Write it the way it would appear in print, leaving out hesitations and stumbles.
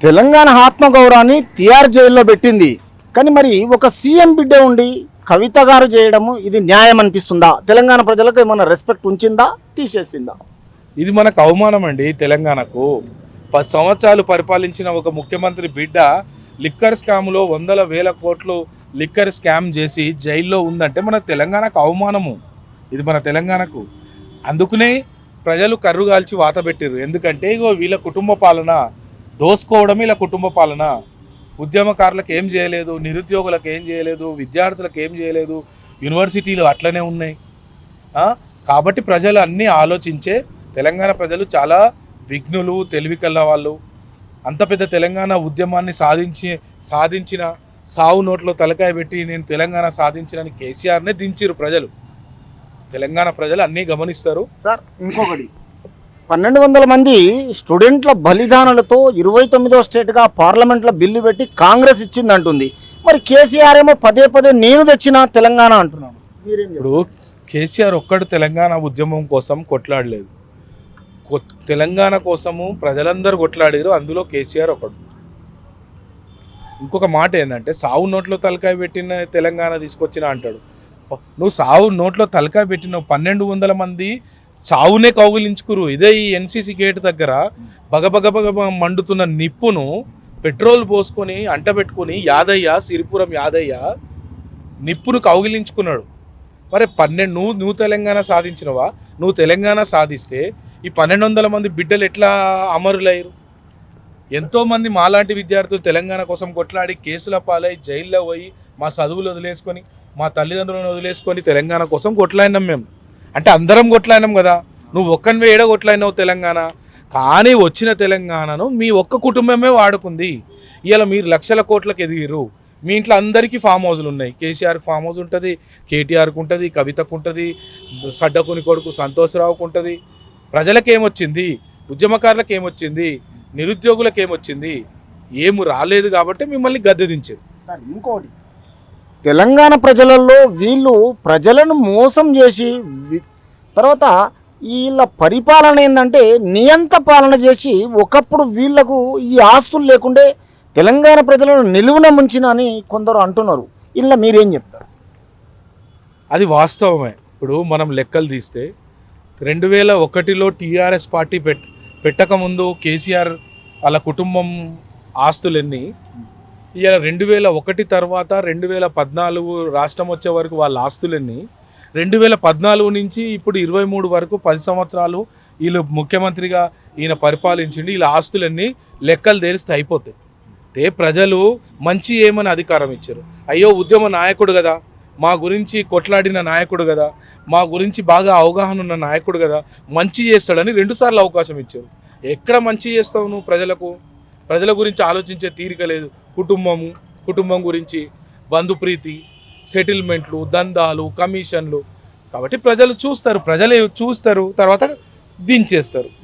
తెలంగాణ ఆత్మగౌరవాన్ని తిహార్ జైల్లో పెట్టింది. కానీ మరి ఒక సీఎం బిడ్డ ఉండి కవిత గారు చేయడము ఇది న్యాయం అనిపిస్తుందా? తెలంగాణ ప్రజలకు ఏమైనా రెస్పెక్ట్ ఉంచిందా, తీసేసిందా? ఇది మనకు అవమానం అండి. తెలంగాణకు 10 సంవత్సరాలు పరిపాలించిన ఒక ముఖ్యమంత్రి బిడ్డ లిక్కర్ స్కామ్లో వందల వేల కోట్లు లిక్కర్ స్కామ్ చేసి జైల్లో ఉందంటే మన తెలంగాణకు అవమానము. ఇది మన తెలంగాణకు. అందుకనే ప్రజలు కర్రుగాల్చి వాత పెట్టిర్రు. ఎందుకంటే ఇగో వీళ్ళ కుటుంబ పాలన దోసుకోవడమే ఇలా కుటుంబ పాలన. ఉద్యమకారులకు ఏం చేయలేదు, నిరుద్యోగులకు ఏం చేయలేదు, విద్యార్థులకు ఏం చేయలేదు, యూనివర్సిటీలు అట్లనే ఉన్నాయి. కాబట్టి ప్రజలు అన్నీ ఆలోచించే తెలంగాణ ప్రజలు చాలా విఘ్నులు, తెలివి కల్ల వాళ్ళు. అంత పెద్ద తెలంగాణ ఉద్యమాన్ని సాధించిన సావు నోట్లో తలకాయ పెట్టి నేను తెలంగాణ సాధించినని కేసీఆర్నే దించిరు ప్రజలు. తెలంగాణ ప్రజలు అన్నీ గమనిస్తారు. సార్ ఇంకొకటి, 1200 మంది స్టూడెంట్ల బలిదానాలతో 29వ స్టేట్గా పార్లమెంట్లో బిల్లు పెట్టి కాంగ్రెస్ ఇచ్చింది అంటుంది. మరి కేసీఆర్ ఏమో పదే పదే నేను తెచ్చిన తెలంగాణ అంటున్నాడు. ఇప్పుడు కేసీఆర్ ఒక్కడు తెలంగాణ ఉద్యమం కోసం కొట్లాడలేదు. తెలంగాణ కోసము ప్రజలందరూ కొట్లాడారు, అందులో కేసీఆర్ ఒకడు. ఇంకొక మాట ఏంటంటే సావు నోట్లో తలకాయ పెట్టిన తెలంగాణ తీసుకొచ్చిన అంటాడు. నువ్వు సావు నోట్లో తలకాయ పెట్టిన 1200 మంది చావునే కౌగిలించుకురు. ఇదే ఈ ఎన్సీసీ గేట్ దగ్గర బగబగబగ మండుతున్న నిప్పును పెట్రోల్ పోసుకొని అంటబెట్టుకొని సిరిపురం యాదయ్య నిప్పును కౌగిలించుకున్నాడు. మరి నువ్వు తెలంగాణ సాధించినవా? నువ్వు తెలంగాణ సాధిస్తే ఈ 1200 మంది బిడ్డలు ఎట్లా అమరులయ్యారు? ఎంతోమంది మాలాంటి విద్యార్థులు తెలంగాణ కోసం కొట్లాడి కేసుల పాలై జైల్లో పోయి మా చదువులు వదిలేసుకొని మా తల్లిదండ్రులను వదిలేసుకొని తెలంగాణ కోసం కొట్లాడినాం మేము. అంటే అందరం కొట్లాడినాం కదా. నువ్వు ఒక్కనివే ఏడ కొట్లాడినావు తెలంగాణ. కానీ వచ్చిన తెలంగాణను మీ ఒక్క కుటుంబమే వాడుకుంది. ఇలా మీరు లక్షల కోట్లకు ఎదిగిరు. మీ ఇంట్లో అందరికీ ఫామ్ హౌస్లు ఉన్నాయి. కేసీఆర్కి ఫామ్ హౌస్ ఉంటుంది, కేటీఆర్కి ఉంటుంది, కవితకు ఉంటుంది, సడ్డకుని కొడుకు సంతోష్రావుకు ఉంటుంది. ప్రజలకు ఏమొచ్చింది? ఉద్యమకారులకు ఏమొచ్చింది? నిరుద్యోగులకు ఏమొచ్చింది? ఏమి రాలేదు కాబట్టి మిమ్మల్ని గద్దెదించారు. సార్ ఇంకోటి, తెలంగాణ ప్రజలలో వీళ్ళు ప్రజలను మోసం చేసి తర్వాత వీళ్ళ పరిపాలన ఏంటంటే నియంత పాలన చేసి ఒకప్పుడు వీళ్లకు ఈ ఆస్తులు లేకుండే తెలంగాణ ప్రజలను నిలువున ముంచిన అని కొందరు అంటున్నారు. ఇలా మీరేం చెప్తారు? అది వాస్తవమే. ఇప్పుడు మనం లెక్కలు తీస్తే 2001లో టీఆర్ఎస్ పార్టీ పెట్టకముందు కేసీఆర్ వాళ్ళ కుటుంబం ఆస్తులన్నీ, ఇలా 2001 తర్వాత 2014 రాష్ట్రం వచ్చే వరకు వాళ్ళ ఆస్తులన్నీ, 2014 నుంచి ఇప్పుడు 23 వరకు 10 సంవత్సరాలు వీళ్ళు ముఖ్యమంత్రిగా ఈయన పరిపాలించిండి. వీళ్ళ ఆస్తులన్నీ లెక్కలు తెరిస్తే అయిపోతాయి. ప్రజలు మంచి ఏమని అధికారం ఇచ్చారు. అయ్యో ఉద్యమ నాయకుడు కదా, మా గురించి కొట్లాడిన నాయకుడు కదా, మా గురించి బాగా అవగాహన ఉన్న నాయకుడు కదా, మంచి చేస్తాడని 2 సార్లు అవకాశం ఇచ్చారు. ఎక్కడ మంచి చేస్తావు నువ్వు? ప్రజల గురించి ఆలోచించే తీరిక లేదు. కుటుంబం గురించి, బంధుప్రీతి, సెటిల్మెంట్లు, దందాలు, కమిషన్లు. కాబట్టి ప్రజలు చూస్తారు తర్వాత దించేస్తారు.